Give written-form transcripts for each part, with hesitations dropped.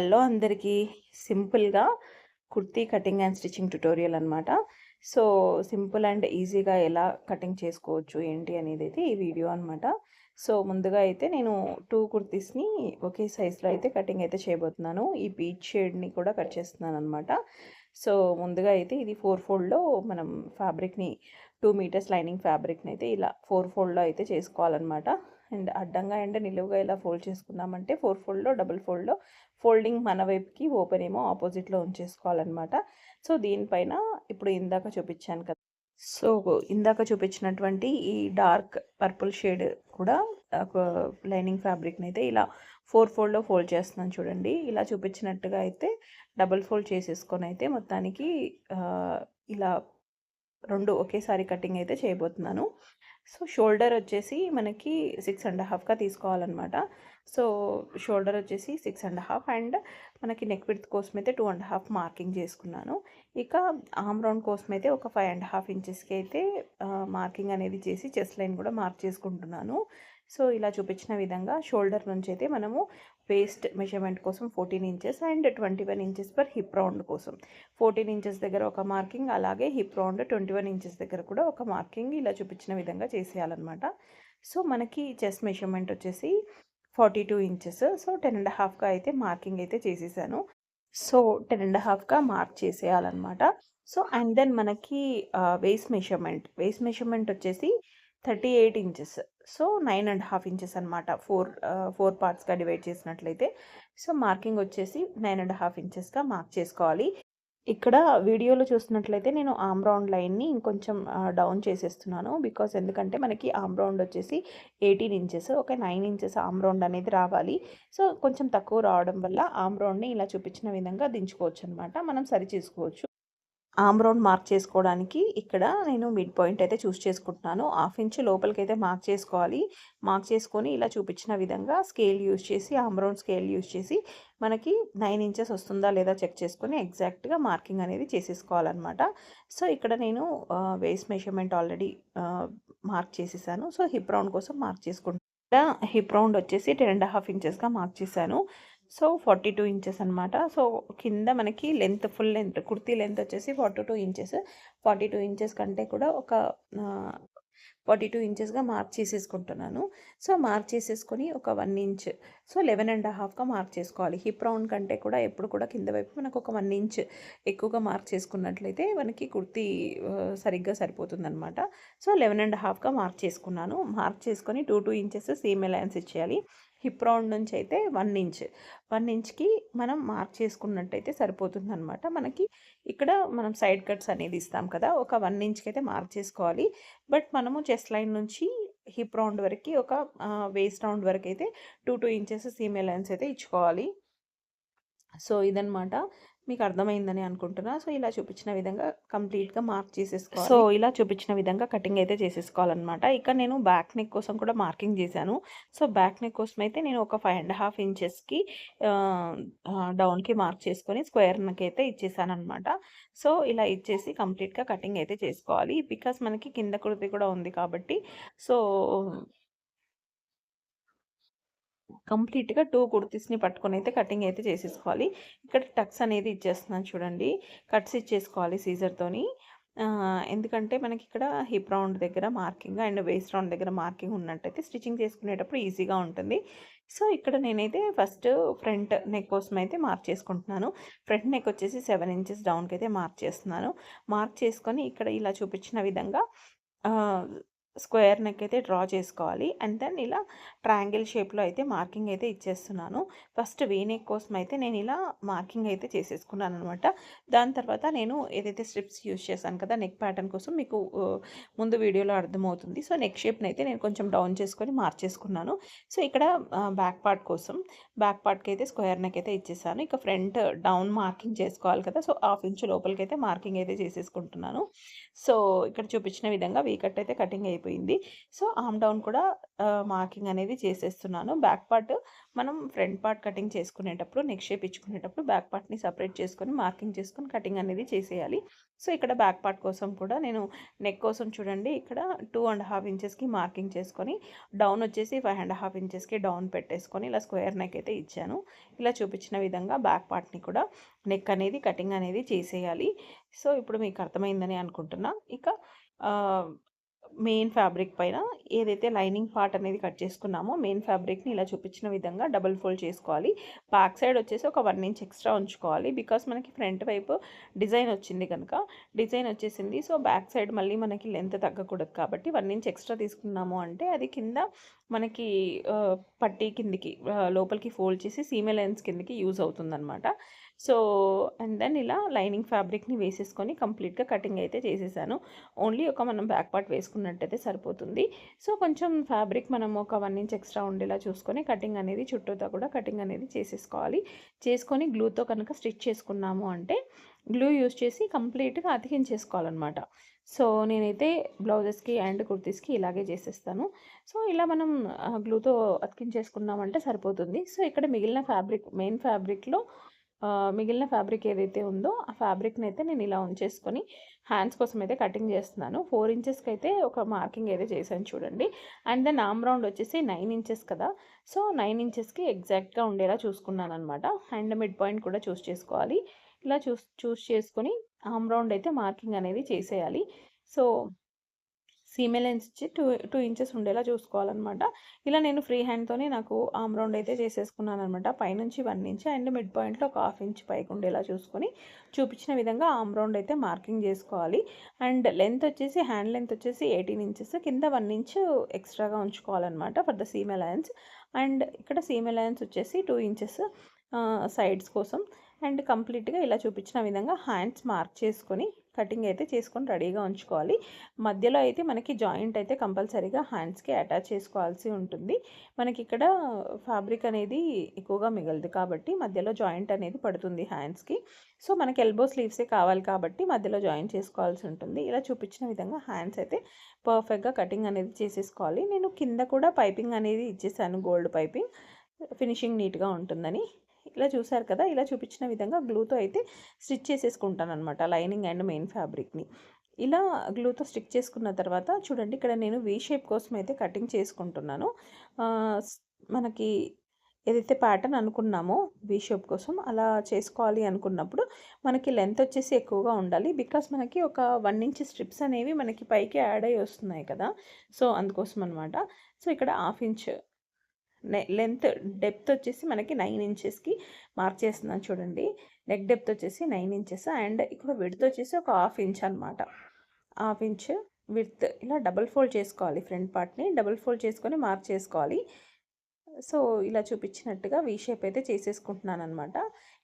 Hello అందరికీ. సింపుల్‌గా kurti cutting and stitching tutorial అనమాట. సో, సింపుల్ అండ్ ఈజీగా ఎలా కటింగ్ చేసుకోవచ్చు ఏంటి అనేదైతే ఈ వీడియో అనమాట. సో, ముందుగా అయితే నేను 2 కుర్తీస్‌ని ఒకే సైజ్‌లో అయితే కటింగ్ అయితే చేయబోతున్నాను. ఈ పీచ్ షేడ్‌ని కూడా కట్ చేస్తున్నాననమాట. సో, ముందుగా అయితే ఇది 4 ఫోల్డ్‌లో మనం ఫ్యాబ్రిక్‌ని 2 మీటర్స్ లైనింగ్ ఫ్యాబ్రిక్‌ని అయితే ఇలా 4 ఫోల్డ్‌లో అయితే చేసుకోవాలనమాట. అండ్ అడ్డంగా అండ్ నిలువుగా ఇలా ఫోల్డ్ చేసుకున్నామంటే 4 ఫోల్డ్‌లో, డబుల్ ఫోల్డ్‌లో ఫోల్డింగ్ మన వైపుకి, ఓపెన్ ఏమో ఆపోజిట్‌లో ఉంచేసుకోవాలనమాట. సో, దీనిపైన ఇప్పుడు ఇందాక చూపించాను కదా! సో, ఇందాక చూపించినటువంటి ఈ డార్క్ పర్పుల్ షేడ్ కూడా ఒక లైనింగ్ ఫ్యాబ్రిక్‌నైతే ఇలా 4 ఫోల్డ్‌లో ఫోల్డ్ చేస్తున్నాను చూడండి. ఇలా చూపించినట్టుగా అయితే డబుల్ ఫోల్డ్ చేసేసుకొనైతే మొత్తానికి ఇలా 2 ఒకేసారి కటింగ్ అయితే చేయబోతున్నాను. సో, షోల్డర్ వచ్చేసి మనకి 6½ తీసుకోవాలనమాట. సో, షోల్డర్ వచ్చేసి 6½ అండ్ మనకి నెక్ విడ్త్ కోసం అయితే 2½ మార్కింగ్ చేసుకున్నాను. ఇక ఆర్మ్ రౌండ్ కోసం అయితే ఒక 5½ ఇంచెస్‌కి అయితే మార్కింగ్ అనేది చేసి చెస్ట్ లైన్ కూడా మార్క్ చేసుకుంటున్నాను. సో, ఇలా చూపించిన విధంగా షోల్డర్ నుంచి అయితే మనము వేస్ట్ మెజర్మెంట్ కోసం 14 inches and 21 inches per hip round కోసం 14 ఇంచెస్ దగ్గర ఒక మార్కింగ్, అలాగే హిప్ రౌండ్ 21 ఇంచెస్ దగ్గర కూడా ఒక మార్కింగ్ ఇలా చూపించిన విధంగా చేసేయాలన్నమాట. సో, మనకి చెస్ట్ మెజర్మెంట్ వచ్చేసి 42 ఇంచెస్. సో, 10½ అయితే మార్కింగ్ అయితే చేసేసాను. సో, 10½ మార్క్ చేసేయాలన్నమాట. సో, అండ్ దెన్ మనకి వేస్ట్ మెజర్మెంట్ వచ్చేసి 38 ఇంచెస్. సో, 9½ ఇంచెస్ అనమాట. 4 పార్ట్స్‌గా డివైడ్ చేసినట్లయితే. సో, మార్కింగ్ వచ్చేసి 9½ ఇంచెస్‌గా మార్క్ చేసుకోవాలి. ఇక్కడ వీడియోలో చూస్తున్నట్లయితే నేను ఆర్మ్ రౌండ్ లైన్‌ని ఇంకొంచెం డౌన్ చేసేస్తున్నాను. బికాజ్ ఎందుకంటే మనకి ఆర్మ్ రౌండ్ వచ్చేసి 18 ఇంచెస్. ఒక 9 ఇంచెస్ ఆర్మ్ రౌండ్ అనేది రావాలి. సో, కొంచెం తక్కువ రావడం వల్ల ఆర్మ్ రౌండ్‌ని ఇలా చూపించిన విధంగా దించుకోవచ్చనమాట. మనం సరి చేసుకోవచ్చు. ఆర్మ్ రౌండ్ మార్క్ చేసుకోవడానికి ఇక్కడ నేను మిడ్ పాయింట్ అయితే చూస్ చేసుకుంటున్నాను. 1/2 ఇంచ్ లోపలికైతే మార్క్ చేసుకోవాలి. మార్క్ చేసుకొని ఇలా చూపించిన విధంగా స్కేల్ యూజ్ చేసి, ఆర్మ్ రౌండ్ స్కేల్ యూజ్ చేసి మనకి 9 ఇంచెస్ వస్తుందా లేదా చెక్ చేసుకొని ఎగ్జాక్ట్‌గా మార్కింగ్ అనేది చేసేసుకోవాలన్నమాట. సో, ఇక్కడ నేను వేస్ట్ మెజర్మెంట్ ఆల్రెడీ మార్క్ చేసేసాను. సో, హిప్ రౌండ్ కోసం మార్క్ చేసుకుంటున్నాను. హిప్ రౌండ్ వచ్చేసి 10½ ఇంచెస్‌గా మార్క్ చేశాను. సో, 42 ఇంచెస్ అనమాట. సో, కింద మనకి ఫుల్ లెంత్ కుర్తీ లెంత్ వచ్చేసి 42 ఇంచెస్. 42 ఇంచెస్ కంటే కూడా ఒక 42 ఇంచెస్‌గా మార్క్ చేసేసుకుంటున్నాను. సో, మార్క్ చేసేసుకొని ఒక 1 ఇంచ్, సో, 11½ మార్క్ చేసుకోవాలి. హిప్ రౌండ్ కంటే కూడా ఎప్పుడు కూడా కింద వైపు మనకు ఒక 1 ఇంచ్ ఎక్కువగా మార్క్ చేసుకున్నట్లయితే మనకి కుర్తీ సరిగ్గా సరిపోతుందనమాట. సో, 11½ మార్క్ చేసుకున్నాను. మార్క్ చేసుకొని 2 ఇంచెస్ సేమ్ అలయన్స్ ఇచ్చేయాలి. హిప్ రౌండ్ నుంచి అయితే 1 ఇంచ్. 1 ఇంచ్‌కి మనం మార్క్ చేసుకున్నట్టయితే సరిపోతుందనమాట. మనకి ఇక్కడ మనం సైడ్ కట్స్ అనేది ఇస్తాం కదా! ఒక 1 ఇంచ్‌కి అయితే మార్క్ చేసుకోవాలి. బట్ మనము చెస్ట్ లైన్ నుంచి హిప్ రౌండ్ వరకి ఒక వేస్ట్ రౌండ్ వరకైతే 2 ఇంచెస్ సీమ్ అలయన్స్ అయితే ఇచ్చుకోవాలి. సో, ఇదనమాట. మీకు అర్థమైందని అనుకుంటున్నా. సో, ఇలా చూపించిన విధంగా కంప్లీట్‌గా మార్క్ చేసేసుకోవాలి. సో, ఇలా చూపించిన విధంగా కటింగ్ అయితే చేసేసుకోవాలనమాట. ఇక నేను బ్యాక్ నెక్ కోసం కూడా మార్కింగ్ చేశాను. సో, బ్యాక్ నెక్ కోసం అయితే నేను ఒక 5½ ఇంచెస్‌కి ఆహ్, డౌన్‌కి మార్క్ చేసుకొని స్క్వేర్ నెక్ అయితే ఇచ్చేసాననమాట. సో, ఇలా ఇచ్చేసి కంప్లీట్‌గా కటింగ్ అయితే చేసుకోవాలి. బికాజ్ మనకి కింద కుర్తి కూడా ఉంది కాబట్టి సో కంప్లీట్‌గా 2 కుర్తీస్‌ని పట్టుకొనైతే కటింగ్ అయితే చేసేసుకోవాలి. ఇక్కడ టక్స్ అనేది ఇచ్చేస్తున్నాను చూడండి. కట్స్ ఇచ్చేసుకోవాలి సీజర్‌తోని. ఎందుకంటే మనకిక్కడ హిప్ రౌండ్ దగ్గర మార్కింగ్ అండ్ వేస్ట్ రౌండ్ దగ్గర మార్కింగ్ ఉన్నట్టయితే స్టిచ్చింగ్ చేసుకునేటప్పుడు ఈజీగా ఉంటుంది. సో, ఇక్కడ నేనైతే ఫస్ట్ ఫ్రంట్ నెక్ కోసం అయితే మార్క్ చేసుకుంటున్నాను. ఫ్రంట్ నెక్ వచ్చేసి 7 ఇంచెస్ డౌన్‌కైతే మార్క్ చేస్తున్నాను. మార్క్ చేసుకొని ఇక్కడ ఇలా చూపించిన విధంగా ఆహ్, స్క్వేర్ నెక్ అయితే డ్రా చేసుకోవాలి. అండ్ దెన్ ఇలా ట్రయాంగిల్ షేప్‌లో అయితే మార్కింగ్ అయితే ఇచ్చేస్తున్నాను. ఫస్ట్ వీ నెక్ కోసం అయితే నేను ఇలా మార్కింగ్ అయితే చేసేసుకున్నాననమాట. దాని తర్వాత నేను ఏదైతే స్ట్రిప్స్ యూజ్ చేశాను కదా! నెక్ ప్యాటర్న్ కోసం మీకు ముందు వీడియోలో అర్థమవుతుంది. సో, నెక్ షేప్‌ని అయితే నేను కొంచెం డౌన్ చేసుకొని మార్చేసుకున్నాను. సో, ఇక్కడ బ్యాక్ పార్ట్ కోసం బ్యాక్ పార్ట్‌కి అయితే స్క్వేర్ నెక్ అయితే ఇచ్చేసాను. ఇక ఫ్రంట్ డౌన్ మార్కింగ్ చేసుకోవాలి కదా! సో, 1/2 ఇంచ్ లోపలికైతే మార్కింగ్ అయితే చేసేసుకుంటున్నాను. సో, ఇక్కడ చూపించిన విధంగా వీ కట్ అయితే కటింగ్ అయిపోయింది. అయిపోయింది. సో ఆర్మ్ డౌన్ కూడా మార్కింగ్ అనేది చేసేస్తున్నాను. బ్యాక్ పార్ట్ మనం ఫ్రంట్ పార్ట్ కటింగ్ చేసుకునేటప్పుడు నెక్ షేప్ ఇచ్చుకునేటప్పుడు బ్యాక్ పార్ట్ని సపరేట్ చేసుకొని మార్కింగ్ చేసుకొని కటింగ్ అనేది చేసేయాలి. సో ఇక్కడ బ్యాక్ పార్ట్ కోసం కూడా నేను నెక్ కోసం చూడండి, ఇక్కడ 2.5 ఇంచెస్కి మార్కింగ్ చేసుకొని డౌన్ వచ్చేసి 5.5 ఇంచెస్కి డౌన్ పెట్టేసుకొని ఇలా స్క్వేర్ నెక్ అయితే ఇచ్చాను. ఇలా చూపించిన విధంగా బ్యాక్ పార్ట్ని కూడా నెక్ అనేది కటింగ్ అనేది చేసేయాలి. సో ఇప్పుడు మీకు అర్థమైందని అనుకుంటున్నా. ఇక మెయిన్ ఫ్యాబ్రిక్ పైన ఏదైతే లైనింగ్ పార్ట్ అనేది కట్ చేసుకున్నామో మెయిన్ ఫ్యాబ్రిక్ని ఇలా చూపించిన విధంగా డబుల్ ఫోల్డ్ చేసుకోవాలి. బ్యాక్ సైడ్ వచ్చేసి ఒక 1 ఇంచ్ ఎక్స్ట్రా ఉంచుకోవాలి. బికాస్ మనకి ఫ్రంట్ వైపు డిజైన్ వచ్చింది కనుక, డిజైన్ వచ్చేసింది. సో బ్యాక్ సైడ్ మళ్ళీ మనకి లెంత్ తగ్గకూడదు కాబట్టి 1 ఇంచ్ ఎక్స్ట్రా తీసుకున్నాము అంటే అది కింద మనకి పట్టీ కిందికి లోపలికి ఫోల్డ్ చేసి సీమ్ లైన్స్ కిందకి యూజ్ అవుతుందన్నమాట. సో అండ్ దెన్ ఇలా లైనింగ్ ఫ్యాబ్రిక్ని వేసేసుకొని కంప్లీట్గా కటింగ్ అయితే చేసేసాను. ఓన్లీ ఒక మనం బ్యాక్ పార్ట్ వేసుకున్నట్టయితే సరిపోతుంది. సో కొంచెం ఫ్యాబ్రిక్ మనం ఒక 1 ఇంచ్ ఎక్స్ట్రా ఉండేలా చూసుకొని కటింగ్ అనేది చుట్టూతో కూడా కటింగ్ అనేది చేసేసుకోవాలి. చేసుకొని గ్లూతో కనుక స్టిచ్ చేసుకున్నాము అంటే గ్లూ యూజ్ చేసి కంప్లీట్గా అతికించేసుకోవాలన్నమాట. సో నేనైతే బ్లౌజెస్కి అండ్ కుర్తీస్కి ఇలాగే చేసేస్తాను. సో ఇలా మనం గ్లూతో అతికించేసుకున్నామంటే సరిపోతుంది. సో ఇక్కడ మిగిలిన ఫ్యాబ్రిక్ మెయిన్ ఫ్యాబ్రిక్లో మిగిలిన ఫ్యాబ్రిక్ ఏదైతే ఉందో ఆ ఫ్యాబ్రిక్ని అయితే నేను ఇలా ఉంచేసుకొని హ్యాండ్స్ కోసం అయితే కటింగ్ చేస్తున్నాను. 4 ఇంచెస్కి అయితే ఒక మార్కింగ్ అయితే చేశాను చూడండి. అండ్ దెన్ ఆర్మ్ రౌండ్ వచ్చేసి 9 ఇంచెస్ కదా. సో 9 ఇంచెస్కి ఎగ్జాక్ట్గా ఉండేలా చూసుకున్నాను అనమాట. అండ్ మిడ్ పాయింట్ కూడా చూస్ చేసుకోవాలి. ఇలా చూస్ చేసుకొని ఆర్మ్ రౌండ్ అయితే మార్కింగ్ అనేది చేసేయాలి. సో సీమ్ లైన్స్ ఇచ్చి 2 ఇంచెస్ ఉండేలా చూసుకోవాలన్నమాట. ఇలా నేను ఫ్రీ హ్యాండ్తోనే నాకు ఆర్మ్ రౌండ్ అయితే చేసేసుకున్నాను అనమాట. పైనుంచి 1 ఇంచ్ అండ్ మిడ్ పాయింట్లో ఒక 1/2 ఇంచ్ పైకి ఉండేలా చూసుకొని చూపించిన విధంగా ఆర్మ్ రౌండ్ అయితే మార్కింగ్ చేసుకోవాలి. అండ్ లెంత్ వచ్చేసి హ్యాండ్ లెంత్ వచ్చేసి 18 ఇంచెస్, కింద 1 ఇంచ్ ఎక్స్ట్రాగా ఉంచుకోవాలన్నమాట for the seam allowance. And ఇక్కడ సీమ్ అలయన్స్ వచ్చేసి 2 ఇంచెస్ సైడ్స్ కోసం. అండ్ కంప్లీట్గా ఇలా చూపించిన విధంగా హ్యాండ్స్ మార్క్ చేసుకొని కటింగ్ అయితే చేసుకొని రెడీగా ఉంచుకోవాలి. మధ్యలో అయితే మనకి జాయింట్ అయితే కంపల్సరీగా హ్యాండ్స్కి అటాచ్ చేసుకోవాల్సి ఉంటుంది. మనకి ఇక్కడ ఫ్యాబ్రిక్ అనేది ఎక్కువగా మిగలదు కాబట్టి మధ్యలో జాయింట్ అనేది పడుతుంది హ్యాండ్స్కి. సో మనకి ఎల్బో స్లీవ్సే కావాలి కాబట్టి మధ్యలో జాయిన్ చేసుకోవాల్సి ఉంటుంది. ఇలా చూపించిన విధంగా హ్యాండ్స్ అయితే పర్ఫెక్ట్గా కటింగ్ అనేది చేసేసుకోవాలి. నేను కింద కూడా పైపింగ్ అనేది ఇచ్చేసాను, గోల్డ్ పైపింగ్, ఫినిషింగ్ నీట్గా ఉంటుందని. ఇలా చూసారు కదా, ఇలా చూపించిన విధంగా గ్లూతో అయితే స్టిచ్ చేసేసుకుంటాను అనమాట లైనింగ్ అండ్ మెయిన్ ఫ్యాబ్రిక్ని. ఇలా గ్లూతో స్టిక్ చేసుకున్న తర్వాత చూడండి, ఇక్కడ నేను వీ షేప్ కోసం అయితే కటింగ్ చేసుకుంటున్నాను. మనకి ఏదైతే ప్యాటర్న్ అనుకున్నామో వీ షేప్ కోసం అలా చేసుకోవాలి అనుకున్నప్పుడు మనకి లెంత్ వచ్చేసి ఎక్కువగా ఉండాలి. బికాస్ మనకి ఒక 1 ఇంచ్ స్ట్రిప్స్ అనేవి మనకి పైకి యాడ్ అయ్యి వస్తున్నాయి కదా. సో అందుకోసం అనమాట. సో ఇక్కడ 1/2 ఇంచ్ లెంత్ డెప్త్ వచ్చేసి మనకి 9 ఇంచెస్కి మార్క్ చేస్తున్నాను చూడండి. నెక్ డెప్త్ వచ్చేసి 9 ఇంచెస్ అండ్ ఇక్కడ విడ్త్ వచ్చేసి ఒక 1/2 ఇంచ్ అనమాట. 1/2 ఇంచ్ విడ్త్ ఇలా డబుల్ ఫోల్డ్ చేసుకోవాలి. ఫ్రంట్ పార్ట్ని డబుల్ ఫోల్డ్ చేసుకొని మార్క్ చేసుకోవాలి. సో ఇలా చూపించినట్టుగా వీ షేప్ అయితే చేసేసుకుంటున్నాను అనమాట.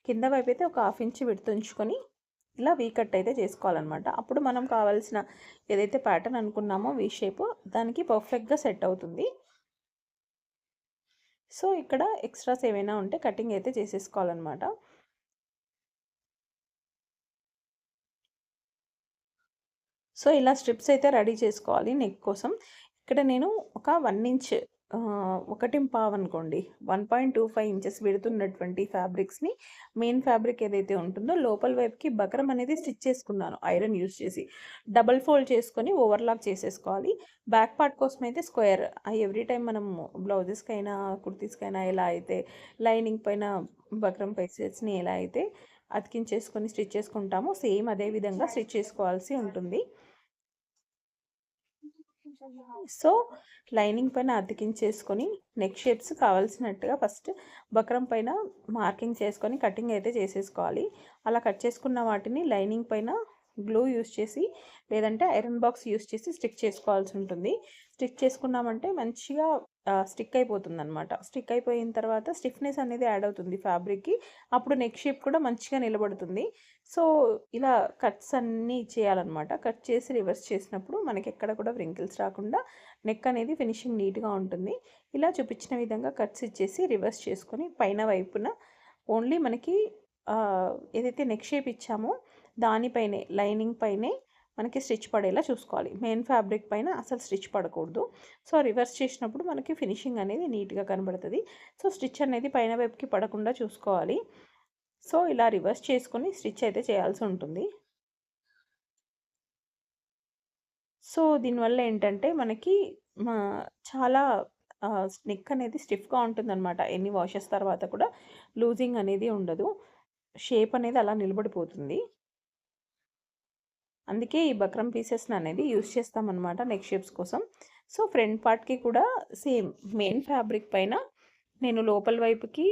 కింద వైపు అయితే ఒక 1/2 ఇంచ్ విడ్త్ ఉంచుకొని ఇలా వీ కట్ అయితే చేసుకోవాలన్నమాట. అప్పుడు మనం కావాల్సిన ఏదైతే ప్యాటర్న్ అనుకున్నామో వీ షేప్ దానికి పర్ఫెక్ట్గా సెట్ అవుతుంది. సో ఇక్కడ ఎక్స్ట్రాస్ ఏమైనా ఉంటే కటింగ్ అయితే చేసేసుకోవాలన్నమాట. సో ఇలా స్ట్రిప్స్ అయితే రెడీ చేసుకోవాలి నెక్ కోసం. ఇక్కడ నేను ఒక 1 ఇంచ్ 1.5 అనుకోండి, 1.25 ఇంచెస్ విడుతున్నటువంటి ఫ్యాబ్రిక్స్ని మెయిన్ ఫ్యాబ్రిక్ ఏదైతే ఉంటుందో లోపల వైపుకి బకరం అనేది స్టిచ్ చేసుకున్నాను ఐరన్ యూస్ చేసి. డబల్ ఫోల్డ్ చేసుకొని ఓవర్లాక్ చేసేసుకోవాలి. బ్యాక్ పార్ట్ కోసం అయితే స్క్వేర్ ఎవ్రీ టైం మనం బ్లౌజెస్కైనా కుర్తీస్కైనా ఎలా అయితే లైనింగ్ పైన బకరం పైసెస్ని ఎలా అయితే అతికించేసుకొని స్టిచ్ చేసుకుంటామో సేమ్ అదే విధంగా స్టిచ్ చేసుకోవాల్సి ఉంటుంది. సో లైనింగ్ పైన అతికించేసుకొని నెక్ షేప్స్ కావాల్సినట్టుగా ఫస్ట్ బక్రం పైన మార్కింగ్ చేసుకొని కటింగ్ అయితే చేసేసుకోవాలి. అలా కట్ చేసుకున్న వాటిని లైనింగ్ పైన గ్లూ యూస్ చేసి లేదంటే ఐరన్ బాక్స్ యూస్ చేసి స్టిక్ చేసుకోవాల్సి ఉంటుంది. స్టిక్ చేసుకున్నామంటే మంచిగా స్టిక్ అయిపోతుంది అనమాట. స్టిక్ అయిపోయిన తర్వాత స్టిఫ్నెస్ అనేది యాడ్ అవుతుంది ఫ్యాబ్రిక్కి. అప్పుడు నెక్ షేప్ కూడా మంచిగా నిలబడుతుంది. సో ఇలా కట్స్ అన్నీ చేయాలన్నమాట. కట్ చేసి రివర్స్ చేసినప్పుడు మనకి ఎక్కడ కూడా వ్రింకిల్స్ రాకుండా నెక్ అనేది ఫినిషింగ్ నీట్గా ఉంటుంది. ఇలా చూపించిన విధంగా కట్స్ ఇచ్చేసి రివర్స్ చేసుకొని పైన వైపున ఓన్లీ మనకి ఏదైతే నెక్ షేప్ ఇచ్చామో దానిపైనే లైనింగ్ పైనే మనకి స్టిచ్ పడేలా చూసుకోవాలి. మెయిన్ ఫ్యాబ్రిక్ పైన అసలు స్టిచ్ పడకూడదు. సో రివర్స్ చేసినప్పుడు మనకి ఫినిషింగ్ అనేది నీట్గా కనబడుతుంది. సో స్టిచ్ అనేది పైన వైపుకి పడకుండా చూసుకోవాలి. సో ఇలా రివర్స్ చేసుకొని స్టిచ్ అయితే చేయాల్సి ఉంటుంది. సో దీనివల్ల ఏంటంటే మనకి చాలా నెక్ అనేది స్టిఫ్గా ఉంటుందన్నమాట. ఎన్ని వాషెస్ తర్వాత కూడా లూజింగ్ అనేది ఉండదు. షేప్ అనేది అలా నిలబడిపోతుంది. అందుకే ఈ బక్రమ్ పీసెస్ని అనేది యూస్ చేస్తామన్నమాట నెక్ షేప్స్ కోసం. సో ఫ్రంట్ పార్ట్కి కూడా సేమ్ మెయిన్ ఫ్యాబ్రిక్ పైన నేను లోపల వైపుకి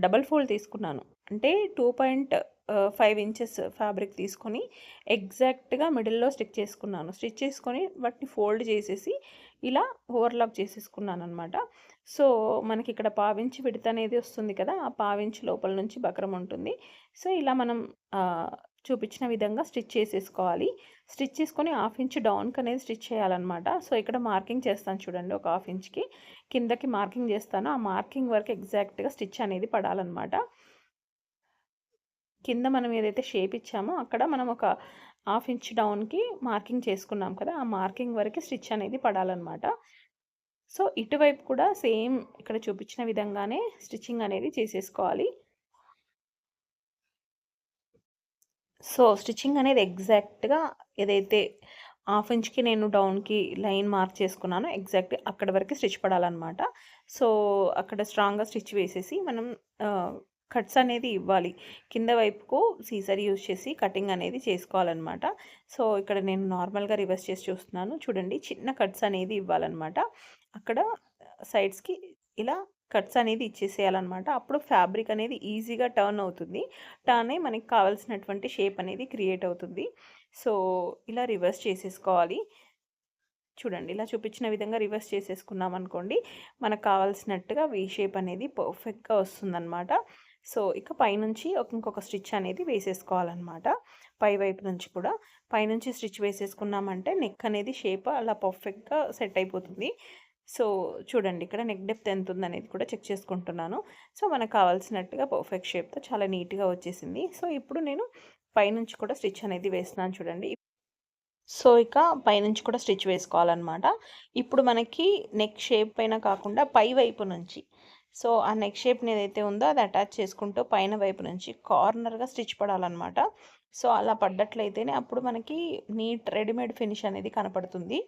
డబల్ ఫోల్డ్ తీసుకున్నాను. అంటే 2.5 ఇంచెస్ ఫ్యాబ్రిక్ తీసుకొని ఎగ్జాక్ట్గా మిడిల్లో స్టిచ్ చేసుకున్నాను. స్టిచ్ చేసుకొని వాటిని ఫోల్డ్ చేసేసి ఇలా ఓవర్లాక్ చేసేసుకున్నాను అనమాట. సో మనకి ఇక్కడ పావించి విడత అనేది వస్తుంది కదా, ఆ పావించి లోపల నుంచి బక్రం ఉంటుంది. సో ఇలా మనం చూపించిన విధంగా స్టిచ్ చేసేసుకోవాలి. స్టిచ్ చేసుకొని 1/2 ఇంచ్ డౌన్కి అనేది స్టిచ్ చేయాలన్నమాట. సో ఇక్కడ మార్కింగ్ చేస్తాను చూడండి, ఒక 1/2 ఇంచ్కి కిందకి మార్కింగ్ చేస్తాను. ఆ మార్కింగ్ వరకు ఎగ్జాక్ట్గా స్టిచ్ అనేది పడాలన్నమాట. కింద మనం ఏదైతే షేప్ ఇచ్చామో అక్కడ మనం ఒక 1/2 ఇంచ్ డౌన్కి మార్కింగ్ చేసుకున్నాం కదా, ఆ మార్కింగ్ వరకు స్టిచ్ అనేది పడాలన్నమాట. సో ఇటువైపు కూడా సేమ్ ఇక్కడ చూపించిన విధంగానే స్టిచ్చింగ్ అనేది చేసేసుకోవాలి. సో స్టిచ్చింగ్ అనేది ఎగ్జాక్ట్గా ఏదైతే 1/2 ఇంచ్కి నేను డౌన్కి లైన్ మార్క్ చేసుకున్నానో ఎగ్జాక్ట్ అక్కడ వరకు స్టిచ్ పడాలన్నమాట. సో అక్కడ స్ట్రాంగ్గా స్టిచ్ వేసేసి మనం కట్స్ అనేది ఇవ్వాలి. కింద వైపుకు సీజర్ యూజ్ చేసి కటింగ్ అనేది చేసుకోవాలన్నమాట. సో ఇక్కడ నేను నార్మల్గా రివర్స్ చేసి చూస్తున్నాను చూడండి, చిన్న కట్స్ అనేది ఇవ్వాలన్నమాట. అక్కడ సైడ్స్కి ఇలా కట్స్ అనేది ఇచ్చేసేయాలన్నమాట. అప్పుడు ఫ్యాబ్రిక్ అనేది ఈజీగా టర్న్ అవుతుంది. టర్న్ అయ్యి మనకి కావాల్సినటువంటి షేప్ అనేది క్రియేట్ అవుతుంది. సో ఇలా రివర్స్ చేసేసుకోవాలి. చూడండి, ఇలా చూపించిన విధంగా రివర్స్ చేసేసుకున్నాం అనుకోండి, మనకు కావాల్సినట్టుగా వీ షేప్ అనేది పర్ఫెక్ట్గా వస్తుందన్నమాట. సో ఇక పైనుంచి ఇంకొక స్టిచ్ అనేది వేసేసుకోవాలన్నమాట. పై వైపు నుంచి కూడా పైనుంచి స్టిచ్ వేసేసుకున్నామంటే నెక్ అనేది షేప్ అలా పర్ఫెక్ట్గా సెట్ అయిపోతుంది. సో చూడండి, ఇక్కడ నెక్ డెప్త్ ఎంత ఉందనేది కూడా చెక్ చేసుకుంటున్నాను. సో మనకు కావాల్సినట్టుగా పర్ఫెక్ట్ షేప్తో చాలా నీట్గా వచ్చేసింది. సో ఇప్పుడు నేను పైనుంచి కూడా స్టిచ్ అనేది వేస్తున్నాను చూడండి. సో ఇక పైనుంచి కూడా స్టిచ్ వేసుకోవాలన్నమాట. ఇప్పుడు మనకి నెక్ షేప్ పైన కాకుండా పై వైపు నుంచి, సో ఆ నెక్ షేప్ని ఏదైతే ఉందో అది అటాచ్ చేసుకుంటూ పైన వైపు నుంచి కార్నర్గా స్టిచ్ పడాలన్నమాట. సో అలా పడ్డట్లయితేనే అప్పుడు మనకి నీట్ రెడీమేడ్ ఫినిష్ అనేది కనపడుతుంది.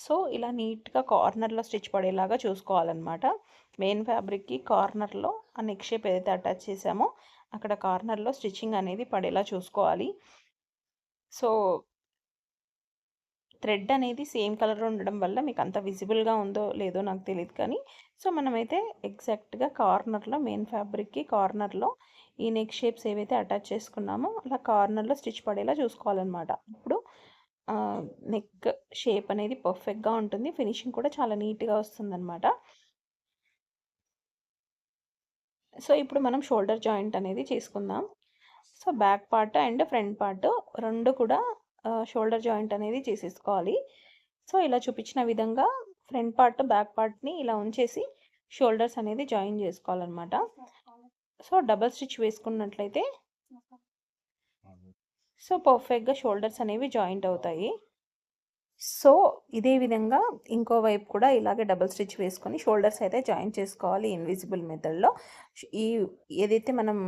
సో ఇలా నీట్గా కార్నర్లో స్టిచ్ పడేలాగా చూసుకోవాలన్నమాట. మెయిన్ ఫ్యాబ్రిక్కి కార్నర్లో ఆ నెక్ షేప్ ఏదైతే అటాచ్ చేసామో అక్కడ కార్నర్లో స్టిచ్చింగ్ అనేది పడేలా చూసుకోవాలి. సో థ్రెడ్ అనేది సేమ్ కలర్ ఉండడం వల్ల మీకు అంత విజిబుల్గా ఉందో లేదో నాకు తెలియదు కానీ, సో మనమైతే ఎగ్జాక్ట్గా కార్నర్లో మెయిన్ ఫ్యాబ్రిక్కి కార్నర్లో ఈ నెక్ షేప్స్ ఏవైతే అటాచ్ చేసుకున్నామో అలా కార్నర్లో స్టిచ్ పడేలా చూసుకోవాలన్నమాట. ఇప్పుడు నెక్ షేప్ అనేది పర్ఫెక్ట్గా ఉంటుంది, ఫినిషింగ్ కూడా చాలా నీట్గా వస్తుందన్నమాట. సో ఇప్పుడు మనం షోల్డర్ జాయింట్ అనేది చేసుకుందాం. So back part and front part రెండు కూడా షోల్డర్ జాయింట్ అనేది చేసేసుకోవాలి. సో ఇలా చూపించిన విధంగా ఫ్రంట్ పార్ట్ బ్యాక్ పార్ట్ని ఇలా ఉంచేసి షోల్డర్స్ అనేది జాయిన్ చేసుకోవాలన్నమాట. సో డబల్ స్టిచ్ వేసుకున్నట్లయితే సో పర్ఫెక్ట్గా షోల్డర్స్ అనేవి జాయింట్ అవుతాయి. సో ఇదే విధంగా ఇంకో వైపు కూడా ఇలాగే డబుల్ స్టిచ్ వేసుకొని షోల్డర్స్ అయితే జాయిన్ చేసుకోవాలి ఇన్విజిబుల్ మెథడ్లో. ఈ ఏదైతే మనం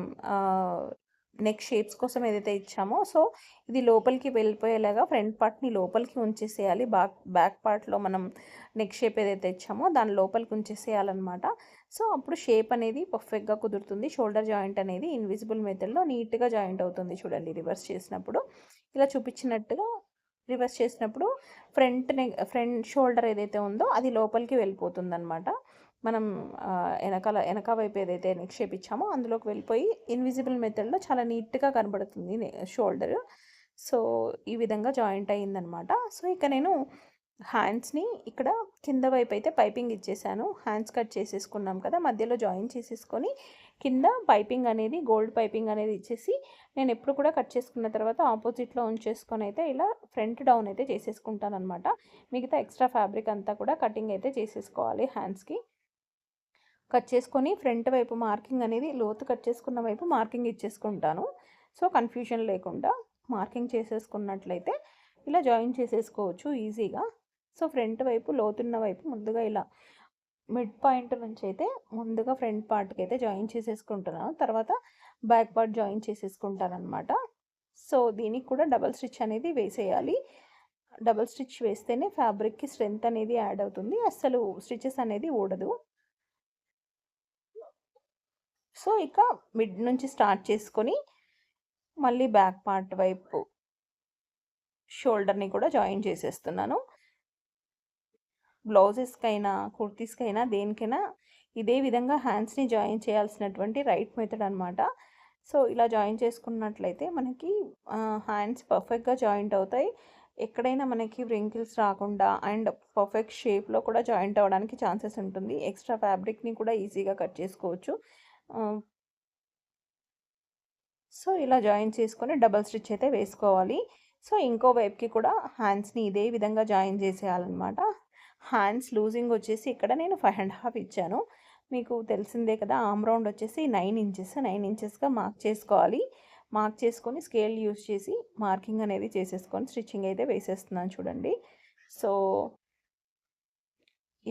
నెక్ షేప్స్ కోసం ఏదైతే ఇచ్చామో సో ఇది లోపలికి వెళ్ళిపోయేలాగా ఫ్రంట్ పార్ట్ని లోపలికి ఉంచేసేయాలి. బ్యాక్ పార్ట్లో మనం నెక్ షేప్ ఏదైతే ఇచ్చామో దాని లోపలికి ఉంచేసేయాలన్నమాట. సో అప్పుడు షేప్ అనేది పర్ఫెక్ట్గా కుదురుతుంది. షోల్డర్ జాయింట్ అనేది ఇన్విజిబుల్ మెథడ్లో నీట్గా జాయింట్ అవుతుంది. చూడండి, రివర్స్ చేసినప్పుడు ఇలా చూపించినట్టుగా రివర్స్ చేసినప్పుడు ఫ్రంట్ షోల్డర్ ఏదైతే ఉందో అది లోపలికి వెళ్ళిపోతుందన్నమాట. మనం వెనక వైపు ఏదైతే నెక్ షేప్ ఇచ్చామో అందులోకి వెళ్ళిపోయి ఇన్విజిబుల్ మెథడ్లో చాలా నీట్గా కనబడుతుంది షోల్డర్. సో ఈ విధంగా జాయింట్ అయ్యిందనమాట. సో ఇక నేను హ్యాండ్స్ని ఇక్కడ కింద వైపు అయితే పైపింగ్ ఇచ్చేసాను. హ్యాండ్స్ కట్ చేసేసుకున్నాం కదా, మధ్యలో జాయిన్ చేసేసుకొని కింద పైపింగ్ అనేది గోల్డ్ పైపింగ్ అనేది ఇచ్చేసి నేను ఎప్పుడు కూడా కట్ చేసుకున్న తర్వాత ఆపోజిట్లో ఉంచేసుకొని అయితే ఇలా ఫ్రంట్ డౌన్ అయితే చేసేసుకుంటాను అనమాట. మిగతా ఎక్స్ట్రా ఫ్యాబ్రిక్ అంతా కూడా కటింగ్ అయితే చేసేసుకోవాలి. హ్యాండ్స్కి కట్ చేసుకొని ఫ్రంట్ వైపు మార్కింగ్ అనేది లోతు కట్ చేసుకున్న వైపు మార్కింగ్ ఇచ్చేసుకుంటాను. సో కన్ఫ్యూజన్ లేకుండా మార్కింగ్ చేసేసుకున్నట్లయితే ఇలా జాయిన్ చేసేసుకోవచ్చు ఈజీగా. సో ఫ్రంట్ వైపు లోతున్న వైపు ముందుగా ఇలా మిడ్ పాయింట్ నుంచి అయితే ముందుగా ఫ్రంట్ పార్ట్కి అయితే జాయిన్ చేసేసుకుంటున్నాను, తర్వాత బ్యాక్ పార్ట్ జాయిన్ చేసేసుకుంటాను అనమాట. సో దీనికి కూడా డబల్ స్టిచ్ అనేది వేసేయాలి. డబల్ స్టిచ్ వేస్తేనే ఫ్యాబ్రిక్కి స్ట్రెంత్ అనేది యాడ్ అవుతుంది, అస్సలు స్టిచెస్ అనేది ఊడదు. సో ఇక మిడ్ నుంచి స్టార్ట్ చేసుకొని మళ్ళీ బ్యాక్ పార్ట్ వైపు షోల్డర్ని కూడా జాయిన్ చేసేస్తున్నాను. బ్లౌజెస్కైనా కుర్తీస్కైనా దేనికైనా ఇదే విధంగా హ్యాండ్స్ని జాయిన్ చేయాల్సినటువంటి రైట్ మెథడ్ అనమాట. సో ఇలా జాయిన్ చేసుకున్నట్లయితే మనకి హ్యాండ్స్ పర్ఫెక్ట్గా జాయింట్ అవుతాయి. ఎక్కడైనా మనకి వ్రింకిల్స్ రాకుండా అండ్ పర్ఫెక్ట్ షేప్లో కూడా జాయింట్ అవ్వడానికి ఛాన్సెస్ ఉంటుంది. ఎక్స్ట్రా ఫ్యాబ్రిక్ని కూడా ఈజీగా కట్ చేసుకోవచ్చు. సో ఇలా జాయిన్ చేసుకొని డబల్ స్టిచ్ అయితే వేసుకోవాలి. సో ఇంకో వైపుకి కూడా హ్యాండ్స్ని ఇదే విధంగా జాయిన్ చేసేయాలన్నమాట. హ్యాండ్స్ లూజింగ్ వచ్చేసి ఇక్కడ నేను 5.5 ఇచ్చాను. మీకు తెలిసిందే కదా, ఆమ్ రౌండ్ వచ్చేసి 9 ఇంచెస్, 9 ఇంచెస్గా మార్క్ చేసుకోవాలి. మార్క్ చేసుకొని స్కేల్ యూస్ చేసి మార్కింగ్ అనేది చేసేసుకొని స్టిచ్చింగ్ అయితే వేసేస్తున్నాను చూడండి. సో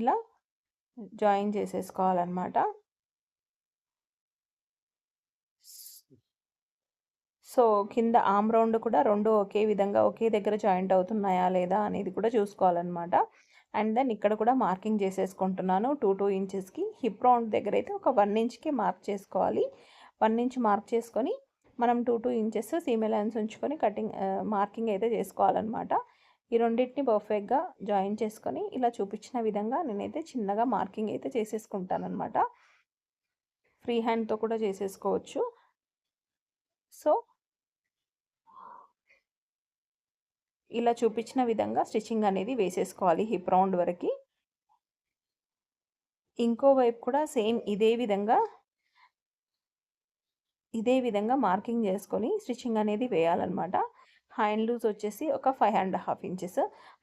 ఇలా జాయిన్ చేసేసుకోవాలన్నమాట. సో కింద ఆమ్ రౌండ్ కూడా రెండు ఒకే విధంగా ఒకే దగ్గర జాయింట్ అవుతున్నాయా లేదా అనేది కూడా చూసుకోవాలన్నమాట. అండ్ దెన్ ఇక్కడ కూడా మార్కింగ్ చేసేసుకుంటున్నాను 2 ఇంచెస్కి. హిప్ రౌండ్ దగ్గర అయితే ఒక 1 ఇంచ్కి మార్క్ చేసుకోవాలి. 1 ఇంచ్ మార్క్ చేసుకొని మనం 2 ఇంచెస్ సీమ్ అలయన్స్ ఉంచుకొని కటింగ్ మార్కింగ్ అయితే చేసుకోవాలన్నమాట. ఈ రెండింటిని పర్ఫెక్ట్గా జాయిన్ చేసుకొని ఇలా చూపించిన విధంగా నేనైతే చిన్నగా మార్కింగ్ అయితే చేసేసుకుంటానన్నమాట. ఫ్రీ హ్యాండ్తో కూడా చేసేసుకోవచ్చు. సో ఇలా చూపించిన విధంగా స్టిచ్చింగ్ అనేది వేసేసుకోవాలి హిప్ రౌండ్ వరకు. ఇంకో వైపు కూడా సేమ్ ఇదే విధంగా మార్కింగ్ చేసుకొని స్టిచ్చింగ్ అనేది వేయాలన్నమాట. హ్యాండ్ లూజ్ వచ్చేసి ఒక 5.5 ఇంచెస్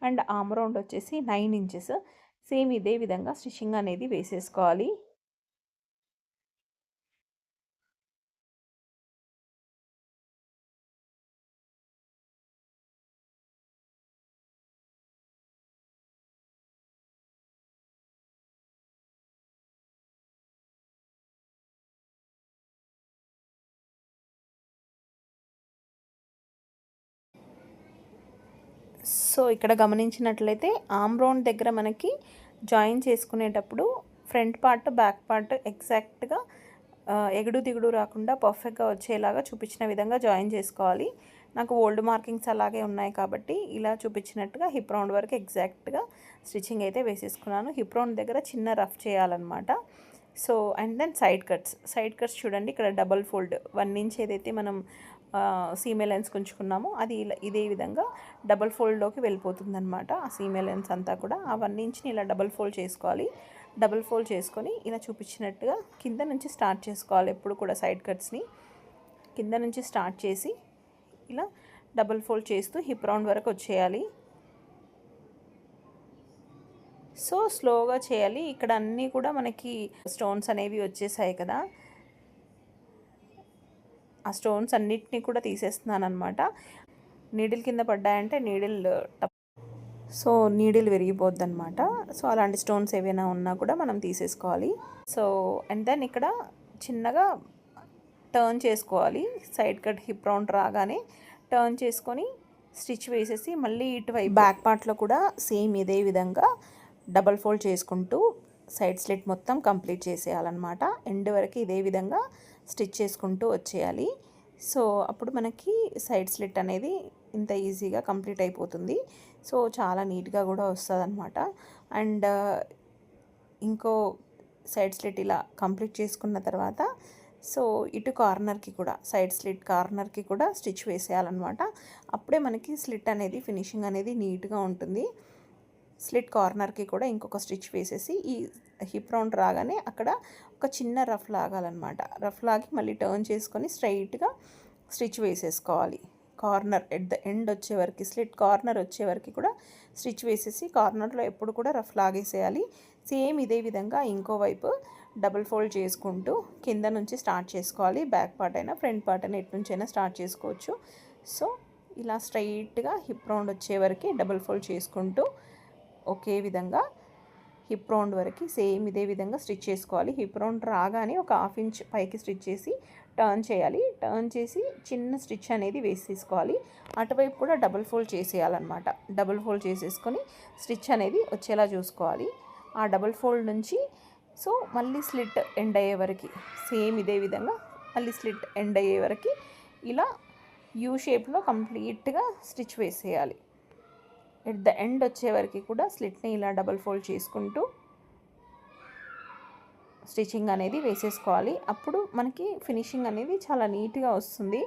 అండ్ ఆమ్ రౌండ్ వచ్చేసి 9 ఇంచెస్. సేమ్ ఇదే విధంగా స్టిచ్చింగ్ అనేది వేసేసుకోవాలి. సో ఇక్కడ గమనించినట్లయితే ఆమ్ రౌండ్ దగ్గర మనకి జాయిన్ చేసుకునేటప్పుడు ఫ్రంట్ పార్ట్ బ్యాక్ పార్ట్ ఎగ్జాక్ట్గా ఎగుడు దిగుడు రాకుండా పర్ఫెక్ట్గా వచ్చేలాగా చూపించిన విధంగా జాయిన్ చేసుకోవాలి. నాకు ఓల్డ్ మార్కింగ్స్ అలాగే ఉన్నాయి కాబట్టి ఇలా చూపించినట్టుగా హిప్ రౌండ్ వరకు ఎగ్జాక్ట్గా స్టిచ్చింగ్ అయితే వేసేసుకున్నాను. హిప్ రౌండ్ దగ్గర చిన్న రఫ్ చేయాలన్నమాట. So and then side cuts చూడండి, ఇక్కడ డబల్ ఫోల్డ్ 1 ఇంచ్ ఏదైతే మనం సీమ్ లెన్స్ ఉంచుకున్నామో అది ఇదే విధంగా డబల్ ఫోల్డ్లోకి వెళ్ళిపోతుంది అనమాట. ఆ సీమ్ లెన్స్ అంతా కూడా ఆ 1 ఇంచ్ని ఇలా డబల్ ఫోల్డ్ చేసుకోవాలి. డబల్ ఫోల్డ్ చేసుకొని ఇలా చూపించినట్టుగా కింద నుంచి స్టార్ట్ చేసుకోవాలి. ఎప్పుడు కూడా సైడ్ కట్స్ని కింద నుంచి స్టార్ట్ చేసి ఇలా డబల్ ఫోల్డ్ చేస్తూ హిప్ రౌండ్ వరకు వచ్చేయాలి. సో స్లోగా చేయాలి. ఇక్కడ అన్నీ కూడా మనకి స్టోన్స్ అనేవి వచ్చేసాయి కదా, ఆ స్టోన్స్ అన్నిటినీ కూడా తీసేస్తున్నాను అనమాట. నీడిల్ కింద పడ్డాయంటే నీడిల్ విరిగిపోద్ది అనమాట. సో అలాంటి స్టోన్స్ ఏవైనా ఉన్నా కూడా మనం తీసేసుకోవాలి. సో అండ్ దెన్ ఇక్కడ చిన్నగా టర్న్ చేసుకోవాలి. సైడ్ కట్ హిప్ రౌండ్ రాగానే టర్న్ చేసుకొని స్టిచ్ వేసేసి మళ్ళీ ఇటువైపు బ్యాక్ పార్ట్లో కూడా సేమ్ ఇదే విధంగా డబల్ ఫోల్డ్ చేసుకుంటూ సైడ్ స్లిట్ మొత్తం కంప్లీట్ చేసేయాలన్నమాట. ఎండ్ వరకు ఇదే విధంగా స్టిచ్ చేసుకుంటూ వచ్చేయాలి. సో అప్పుడు మనకి సైడ్ స్లిట్ అనేది ఇంత ఈజీగా కంప్లీట్ అయిపోతుంది. సో చాలా నీట్గా కూడా వస్తుంది అనమాట. అండ్ ఇంకో సైడ్ స్లిట్ ఇలా కంప్లీట్ చేసుకున్న తర్వాత సో ఇటు కార్నర్కి కూడా సైడ్ స్లిట్ కార్నర్కి కూడా స్టిచ్ వేసేయాలన్నమాట. అప్పుడే మనకి స్లిట్ అనేది ఫినిషింగ్ అనేది నీట్గా ఉంటుంది. స్లిట్ కార్నర్కి కూడా ఇంకొక స్టిచ్ వేసేసి ఈ హిప్ రౌండ్ రాగానే అక్కడ ఒక చిన్న రఫ్ లాగాలన్నమాట. రఫ్ లాగి మళ్ళీ టర్న్ చేసుకొని స్ట్రైట్గా స్టిచ్ వేసేసుకోవాలి. కార్నర్ ఎట్ ద ఎండ్ వచ్చే వరకు స్లిట్ కార్నర్ వచ్చే వరకు కూడా స్టిచ్ వేసేసి కార్నర్లో ఎప్పుడు కూడా రఫ్ లాగేసేయాలి. సేమ్ ఇదే విధంగా ఇంకోవైపు డబుల్ ఫోల్డ్ చేసుకుంటూ కింద నుంచి స్టార్ట్ చేసుకోవాలి. బ్యాక్ పార్ట్ అయినా ఫ్రంట్ పార్ట్ అయినా ఎటు నుంచైనా స్టార్ట్ చేసుకోవచ్చు. సో ఇలా స్ట్రైట్గా హిప్ రౌండ్ వచ్చే వరకు డబుల్ ఫోల్డ్ చేసుకుంటూ ఒకే విధంగా హిప్ రౌండ్ వరకు సేమ్ ఇదే విధంగా స్టిచ్ చేసుకోవాలి. హిప్ రౌండ్ రాగానే ఒక హాఫ్ ఇంచ్ పైకి స్టిచ్ చేసి టర్న్ చేయాలి. టర్న్ చేసి చిన్న స్టిచ్ అనేది వేసేసుకోవాలి. అటువైపు కూడా డబుల్ ఫోల్డ్ చేసేయాలన్నమాట. డబుల్ ఫోల్డ్ చేసేసుకొని స్టిచ్ అనేది వచ్చేలా చూసుకోవాలి. ఆ డబుల్ ఫోల్డ్ నుంచి సో మళ్ళీ స్లిట్ ఎండ్ అయ్యే వరకు సేమ్ ఇదే విధంగా మళ్ళీ స్లిట్ ఎండ్ అయ్యే వరకు ఇలా యూ షేప్లో కంప్లీట్గా స్టిచ్ వేసేయాలి. ఎట్ ద ఎండ్ వచ్చే వరకు కూడా స్లిట్ని ఇలా డబుల్ ఫోల్డ్ చేసుకుంటూ స్టిచ్చింగ్ అనేది వేసేసుకోవాలి. అప్పుడు మనకి ఫినిషింగ్ అనేది చాలా నీట్గా వస్తుంది.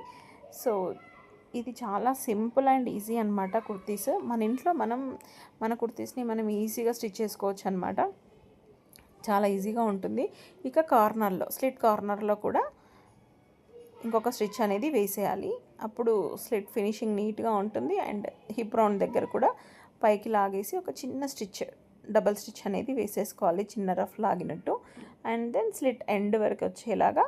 సో ఇది చాలా సింపుల్ అండ్ ఈజీ అనమాట కుర్తీస్. మన ఇంట్లో మన కుర్తీస్ని మనం ఈజీగా స్టిచ్ చేసుకోవచ్చు అనమాట. చాలా ఈజీగా ఉంటుంది. ఇక కార్నర్లో స్లిట్ కార్నర్లో కూడా ఇంకొక స్టిచ్ అనేది వేసేయాలి. అప్పుడు స్లిట్ ఫినిషింగ్ నీట్గా ఉంటుంది. అండ్ హిప్ రౌండ్ దగ్గర కూడా పైకి లాగేసి ఒక చిన్న స్టిచ్ డబల్ స్టిచ్ అనేది వేసేసుకోవాలి, చిన్న రఫ్ లాగినట్టు. అండ్ దెన్ స్లిట్ ఎండ్ వరకు వచ్చేలాగా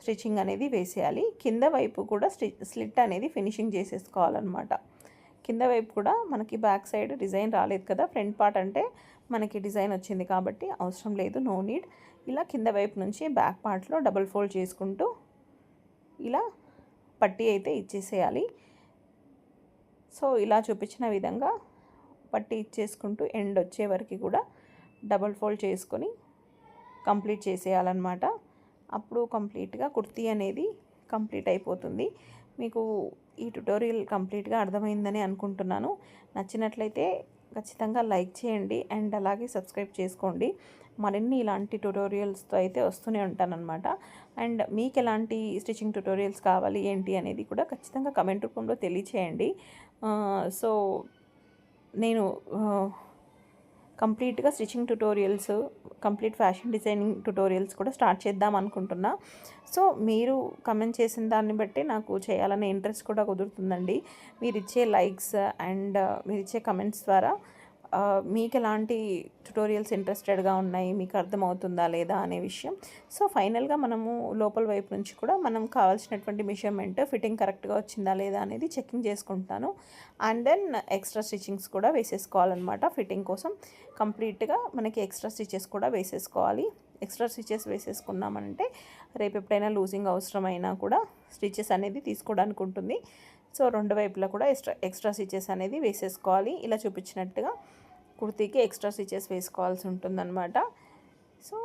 స్టిచ్చింగ్ అనేది వేసేయాలి. కింద వైపు కూడా స్లిట్ అనేది ఫినిషింగ్ చేసేసుకోవాలన్నమాట. కింద వైపు కూడా మనకి బ్యాక్ సైడ్ డిజైన్ రాలేదు కదా, ఫ్రంట్ పార్ట్ అంటే మనకి డిజైన్ వచ్చింది కాబట్టి అవసరం లేదు, నో నీడ్. ఇలా కింద వైపు నుంచి బ్యాక్ పార్ట్లో డబుల్ ఫోల్డ్ చేసుకుంటూ ఇలా పట్టీ అయితే ఇచ్చేసేయాలి. సో ఇలా చూపించిన విధంగా పట్టీ ఇచ్చేసుకుంటూ ఎండ్ వచ్చే వరకు కూడా డబుల్ ఫోల్డ్ చేసుకొని కంప్లీట్ చేసేయాలన్నమాట. అప్పుడు కంప్లీట్గా కుర్తీ అనేది కంప్లీట్ అయిపోతుంది. మీకు ఈ ట్యుటోరియల్ కంప్లీట్గా అర్థమైందని అనుకుంటున్నాను. నచ్చినట్లయితే ఖచ్చితంగా లైక్ చేయండి అండ్ అలాగే సబ్స్క్రైబ్ చేసుకోండి. మరిన్ని ఇలాంటి ట్యుటోరియల్స్తో అయితే వస్తూనే ఉంటానన్నమాట. అండ్ మీకు ఎలాంటి స్టిచ్చింగ్ ట్యుటోరియల్స్ కావాలి ఏంటి అనేది కూడా ఖచ్చితంగా కమెంట్ రూపంలో తెలియచేయండి. సో నేను కంప్లీట్గా stitching tutorials, complete fashion designing tutorials కూడా స్టార్ట్ చేద్దాం అనుకుంటున్నా. సో మీరు కమెంట్ చేసిన దాన్ని బట్టి నాకు చేయాలనే ఇంట్రెస్ట్ కూడా కుదురుతుందండి. మీరు ఇచ్చే లైక్స్ అండ్ మీరు ఇచ్చే కమెంట్స్ ద్వారా మీకు ఎలాంటి ట్యుటోరియల్స్ ఇంట్రెస్టెడ్గా ఉన్నాయి, మీకు అర్థమవుతుందా లేదా అనే విషయం. సో ఫైనల్గా మనము లోపల వైపు నుంచి కూడా మనం కావాల్సినటువంటి మెజర్మెంట్ ఫిట్టింగ్ కరెక్ట్గా వచ్చిందా లేదా అనేది చెకింగ్ చేసుకుంటాను. అండ్ దెన్ ఎక్స్ట్రా స్టిచ్చింగ్స్ కూడా వేసేసుకోవాలన్నమాట. ఫిట్టింగ్ కోసం కంప్లీట్గా మనకి ఎక్స్ట్రా స్టిచెస్ కూడా వేసేసుకోవాలి. ఎక్స్ట్రా స్టిచెస్ వేసేసుకున్నామంటే రేపు ఎప్పుడైనా లూజింగ్ అవసరమైనా కూడా స్టిచెస్ అనేది తీసుకోవడానికి ఉంటుంది. సో రెండు వైపులా కూడా ఎక్స్ట్రా స్టిచెస్ అనేది వేసేసుకోవాలి. ఇలా చూపించినట్టుగా కుర్తీకి ఎక్స్ట్రా స్టిచెస్ వేసుకోవాల్సి ఉంటుందన్నమాట. సో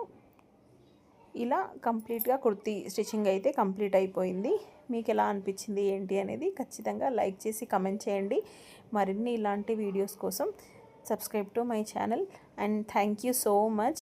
ఇలా కంప్లీట్గా కుర్తీ స్టిచ్చింగ్ అయితే కంప్లీట్ అయిపోయింది. మీకు ఎలా అనిపించింది ఏంటి అనేది ఖచ్చితంగా లైక్ చేసి కమెంట్ చేయండి. మరిన్ని ఇలాంటి వీడియోస్ కోసం subscribe to my channel and thank you so much.